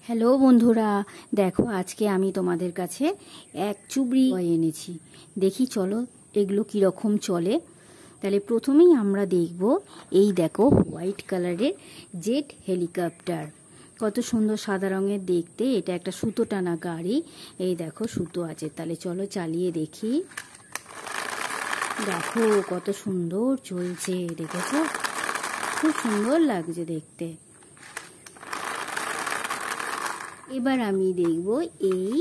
Hello বন্ধুরা, দেখো আজকে আমি তোমাদের কাছে এক চুবড়ি এনেছি। দেখি চলো এগুলো কীরকম চলে। তাহলে প্রথমেই আমরা দেখব এই দেখো হোয়াইট কালারের জেট হেলিকপ্টার, কত সুন্দর সাদা রঙের দেখতে। এটা একটা সুতো টানা গাড়ি, এই দেখো সুতো আছে। তাহলে চলো চালিয়ে দেখি। দেখো কত সুন্দর চলছে, দেখেছো? খুব সুন্দর লাগছে দেখতে। এবার আমি দেখব এই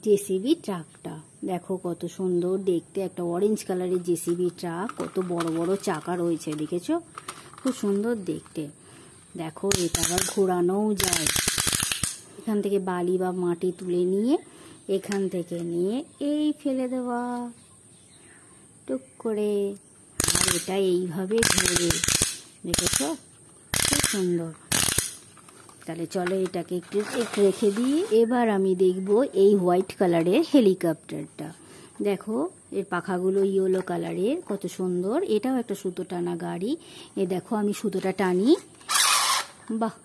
জেসিবি ট্রাকটা। দেখো কত সুন্দর দেখতে, একটা অরেঞ্জ কালারের জেসিবি ট্রাক, কত বড় বড় চাকা রয়েছে, দেখেছো? খুব সুন্দর দেখতে। দেখো এটা আবার ঘোরানোও যায়, এখান থেকে বালি বা মাটি তুলে নিয়ে এখান থেকে নিয়ে এই ফেলে দেওয়া টুক করে, আর এটা এইভাবে ঘোরে, দেখেছো? খুব সুন্দর। তাহলে চলো এটাকে একটু রেখে দিই। এবার আমি দেখব এই হোয়াইট কালারের হেলিকপ্টারটা। দেখো এর পাখাগুলো ইয়েলো কালারের, কত সুন্দর। এটাও একটা সুতো টানা গাড়ি। এ দেখো আমি সুতোটা টানি, বাহ,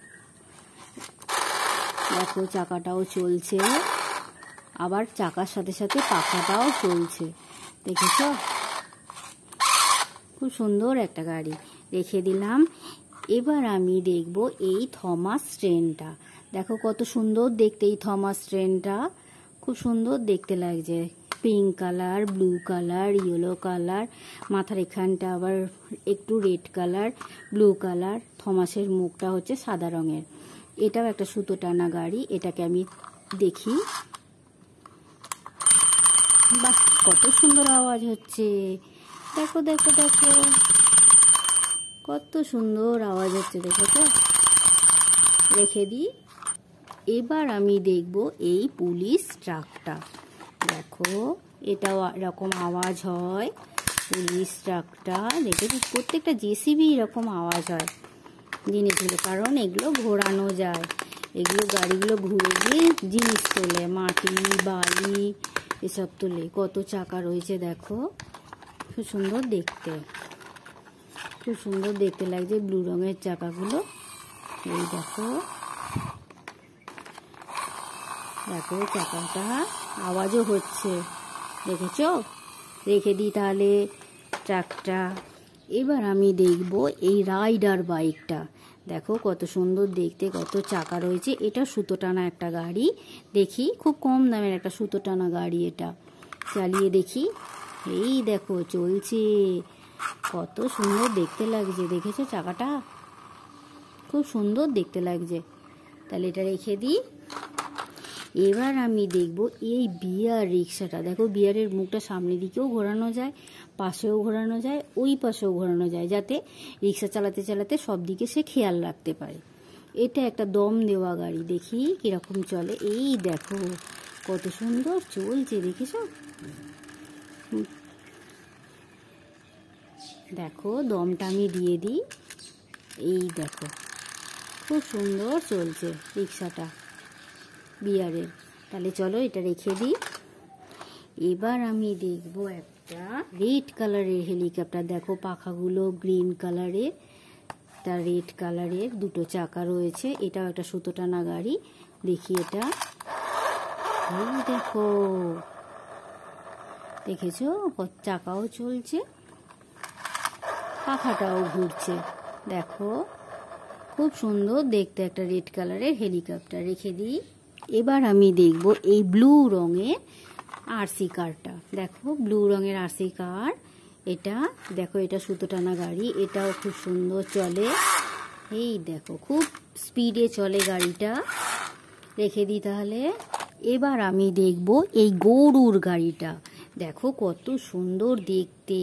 দেখো চাকাটাও চলছে, আবার চাকার সাথে সাথে পাখাটাও চলছে, দেখেছ? খুব সুন্দর একটা গাড়ি, রেখে দিলাম। এবার আমি দেখব এই থমাস ট্রেনটা। দেখো কত সুন্দর দেখতে এই থমাস ট্রেনটা, খুব সুন্দর দেখতে লাগছে। Pink colour, blue colour, yellow colour, মাথার এখানটা আবার একটু রেড কালার, ব্লু কালার। থমাসের মুখটা হচ্ছে সাদা রঙের। এটাও একটা সুতো টানা গাড়ি, এটাকে আমি দেখি। বাহ, কত সুন্দর আওয়াজ হচ্ছে, দেখো দেখো দেখো কত সুন্দর আওয়াজ হচ্ছে, দেখো তো। রেখে দিই। এবার আমি দেখব এই পুলিশ ট্রাকটা। দেখো এটাও এরকম আওয়াজ হয়, পুলিশ ট্রাকটা। দেখো প্রত্যেকটা জেসিবি এরকম আওয়াজ হয় জিনিসগুলো, কারণ এগুলো ঘোরানো যায়। এগুলো গাড়িগুলো ঘুরে গিয়ে জিনিস তোলে, মাটি বালি এসব তোলে। কত চাকা রয়েছে দেখো, খুব সুন্দর দেখতে, খুব সুন্দর দেখতে লাগছে ব্লু রঙের চাকাগুলো। এই দেখো দেখো চাকাটা আওয়াজও হচ্ছে, দেখেছ? রেখে দিই তাহলে ট্রাকটা। এবার আমি দেখব এই রাইডার বাইকটা। দেখো কত সুন্দর দেখতে, কত চাকা রয়েছে। এটা সুতো টানা একটা গাড়ি, দেখি খুব কম দামের একটা সুতো টানা গাড়ি। এটা চালিয়ে দেখি। এই দেখো চলছে, কত সুন্দর দেখতে লাগছে, দেখেছো চাকাটা? খুব সুন্দর দেখতে লাগছে। তাহলে এটা রেখে দিই। এবার আমি দেখব এই বিয়ার রিক্সাটা। দেখো বিয়ারের মুখটা সামনের দিকেও ঘোরানো যায়, পাশেও ঘোরানো যায়, ওই পাশেও ঘোরানো যায়, যাতে রিক্সা চালাতে চালাতে সব দিকে সে খেয়াল রাখতে পারে। এটা একটা দম দেওয়া গাড়ি, দেখি কিরকম চলে। এই দেখো কত সুন্দর চলছে, দেখেছো? দেখো দমটা আমি দিয়ে দিই। এই দেখো খুব সুন্দর চলছে রিক্সাটা বিয়ারের। তাহলে চলো এটা রেখে দিই। এবার আমি দেখব একটা রেড কালারের হেলিকপ্টার। দেখো পাখাগুলো গ্রিন কালারের, তার রেড কালারের দুটো চাকা রয়েছে। এটাও একটা সুতো টানা গাড়ি, দেখি এটা। এই দেখো, দেখেছো? চাকাও চলছে, পাখাটাও ঘুরছে, দেখো খুব সুন্দর দেখতে একটা রেড কালারের হেলিকপ্টার। রেখে দিই। এবার আমি দেখব এই ব্লু রঙের আরসি কারটা। দেখো ব্লু রঙের আরসি কার, এটা দেখো, এটা সুতো টানা গাড়ি, এটাও খুব সুন্দর চলে। এই দেখো খুব স্পিডে চলে গাড়িটা। রেখে দিই তাহলে। এবার আমি দেখব এই গরুর গাড়িটা। দেখো কত সুন্দর দেখতে,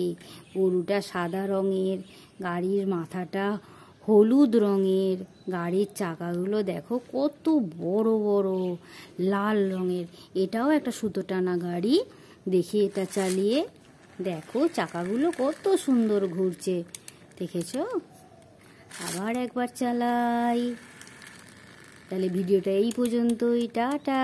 গরুটা সাদা রঙের, গাড়ির মাথাটা হলুদ রঙের, গাড়ির চাকাগুলো দেখো কত বড় বড় লাল রঙের। এটাও একটা সুতো টানা গাড়ি, দেখি এটা চালিয়ে। দেখো চাকাগুলো কত সুন্দর ঘুরছে, দেখেছো? আবার একবার চালাই। তাহলে ভিডিওটা এই পর্যন্তই, টাটা।